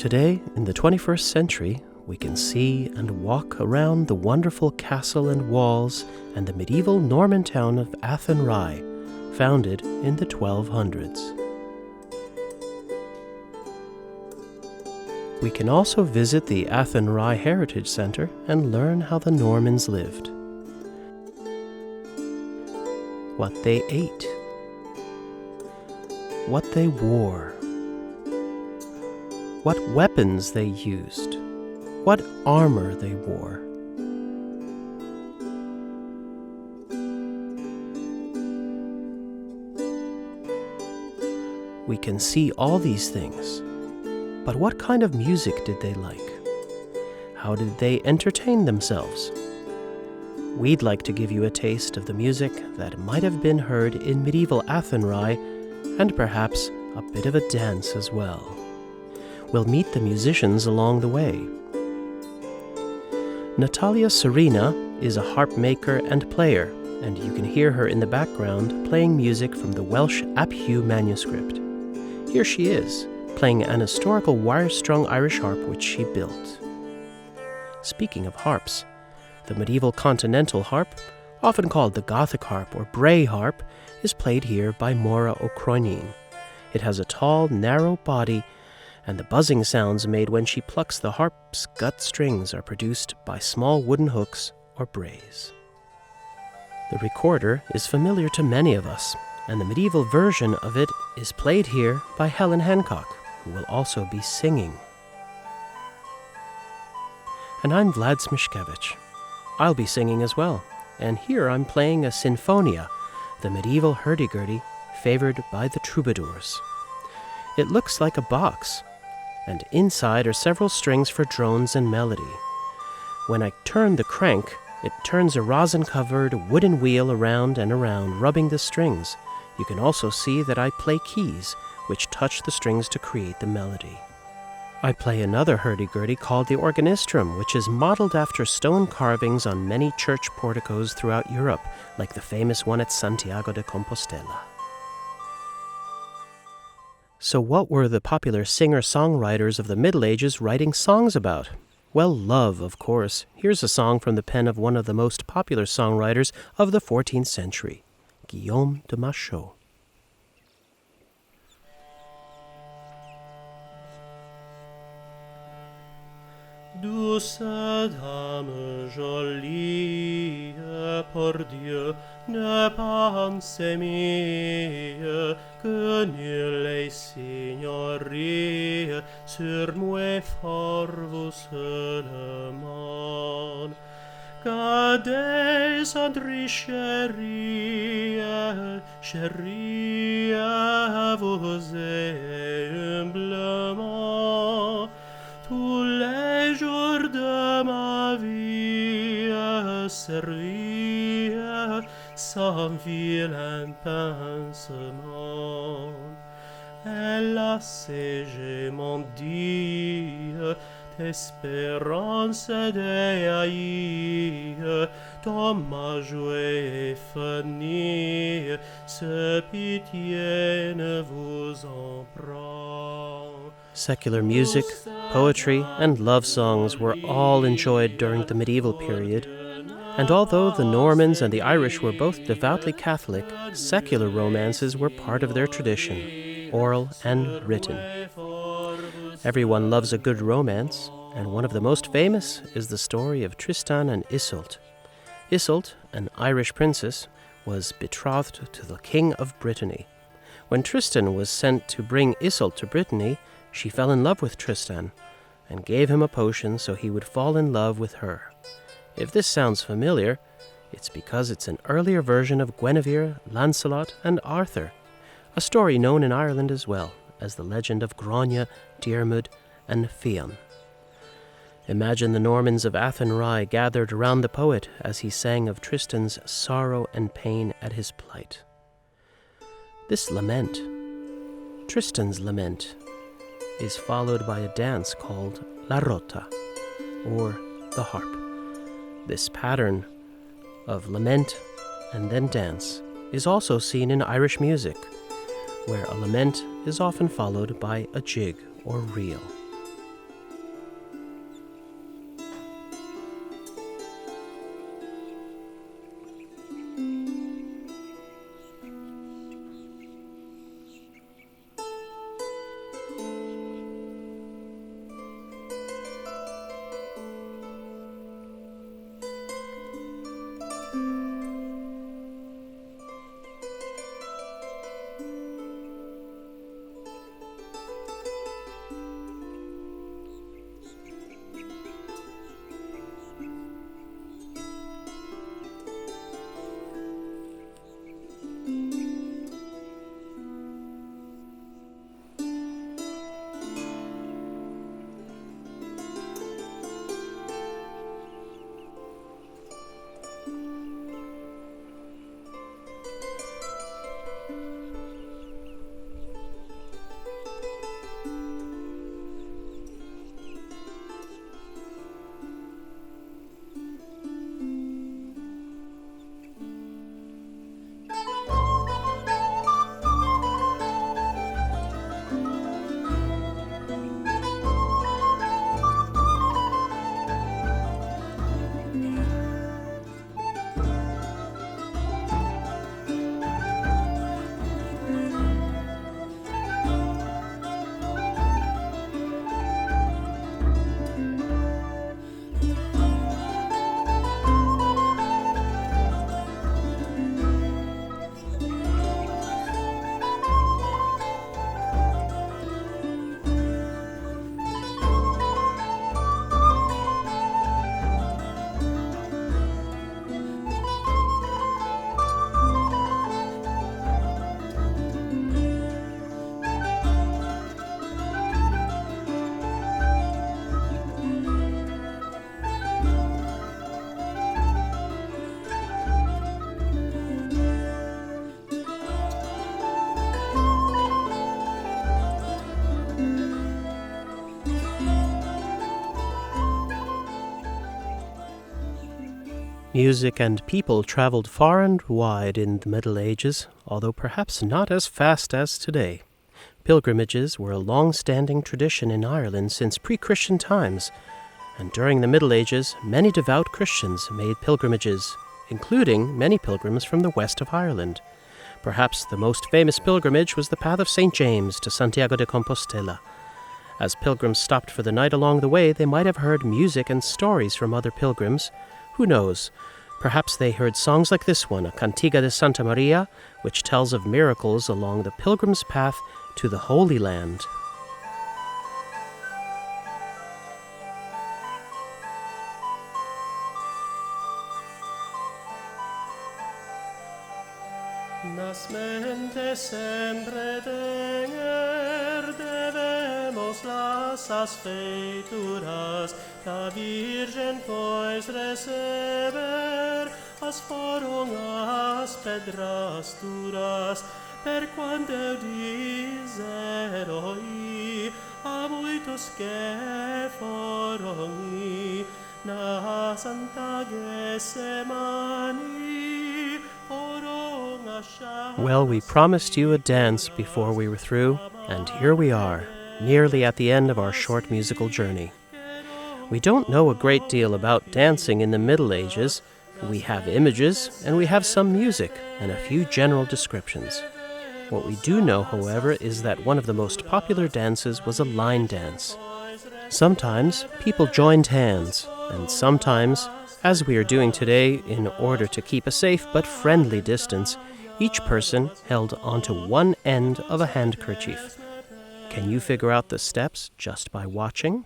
Today, in the 21st century, we can see and walk around the wonderful castle and walls and the medieval Norman town of Athenry, founded in the 1200s. We can also visit the Athenry Heritage Centre and learn how the Normans lived, what they ate, what they wore, what weapons they used, what armor they wore. We can see all these things, but what kind of music did they like? How did they entertain themselves? We'd like to give you a taste of the music that might have been heard in medieval Athenry, and perhaps a bit of a dance as well. We'll meet the musicians along the way. Natalia Serena is a harp maker and player, and you can hear her in the background playing music from the Welsh Aphew manuscript. Here she is, playing an historical wire-strung Irish harp which she built. Speaking of harps, the medieval Continental harp, often called the Gothic harp or Bray Harp, is played here by Maura Ó Cróinín. It has a tall, narrow body, and the buzzing sounds made when she plucks the harp's gut strings are produced by small wooden hooks or brays. The recorder is familiar to many of us, and the medieval version of it is played here by Helen Hancock, who will also be singing. And I'm Vlad Smishkewych. I'll be singing as well, and here I'm playing a sinfonia, the medieval hurdy-gurdy favored by the troubadours. It looks like a box, and inside are several strings for drones and melody. When I turn the crank, it turns a rosin-covered wooden wheel around and around, rubbing the strings. You can also see that I play keys, which touch the strings to create the melody. I play another hurdy-gurdy called the organistrum, which is modeled after stone carvings on many church porticos throughout Europe, like the famous one at Santiago de Compostela. So what were the popular singer-songwriters of the Middle Ages writing songs about? Well, love, of course. Here's a song from the pen of one of the most popular songwriters of the 14th century, Guillaume De Macho. Douce dame jolie, pour Dieu, ne pensez-moi que nul est signorie sur moi fort vous se demande. Que des André chérie, chérie, vous est humblement tous les jours de ma vie servi sans vilain pincement. Elle a séché mon dit d'espérance de haïr, dans ma joie finie, ce pitié ne vous en prend. Secular music, poetry, and love songs were all enjoyed during the medieval period, and although the Normans and the Irish were both devoutly Catholic, secular romances were part of their tradition, oral and written. Everyone loves a good romance, and one of the most famous is the story of Tristan and Iseult. Iseult, an Irish princess, was betrothed to the King of Brittany. When Tristan was sent to bring Iseult to Brittany, she fell in love with Tristan and gave him a potion so he would fall in love with her. If this sounds familiar, it's because it's an earlier version of Guinevere, Lancelot, and Arthur, a story known in Ireland as well as the legend of Grania, Diarmuid, and Fionn. Imagine the Normans of Athenry gathered around the poet as he sang of Tristan's sorrow and pain at his plight. This lament, Tristan's lament, is followed by a dance called La Rota, or the harp. This pattern of lament and then dance is also seen in Irish music, where a lament is often followed by a jig or reel. Music and people traveled far and wide in the Middle Ages, although perhaps not as fast as today. Pilgrimages were a long-standing tradition in Ireland since pre-Christian times, and during the Middle Ages, many devout Christians made pilgrimages, including many pilgrims from the west of Ireland. Perhaps the most famous pilgrimage was the Path of St. James to Santiago de Compostela. As pilgrims stopped for the night along the way, they might have heard music and stories from other pilgrims. Who knows? Perhaps they heard songs like this one, a Cantiga de Santa Maria, which tells of miracles along the pilgrim's path to the Holy Land. Nas mente sempre tener debemos las feituras da Virgen pois receber as foron as pedras duras per quanto eu dizer oi a muitos que foron na Santa Getsemani foron achar. Well, we promised you a dance before we were through, and here we are, nearly at the end of our short musical journey. We don't know a great deal about dancing in the Middle Ages. We have images, and we have some music, and a few general descriptions. What we do know, however, is that one of the most popular dances was a line dance. Sometimes people joined hands, and sometimes, as we are doing today, in order to keep a safe but friendly distance, each person held onto one end of a handkerchief. Can you figure out the steps just by watching?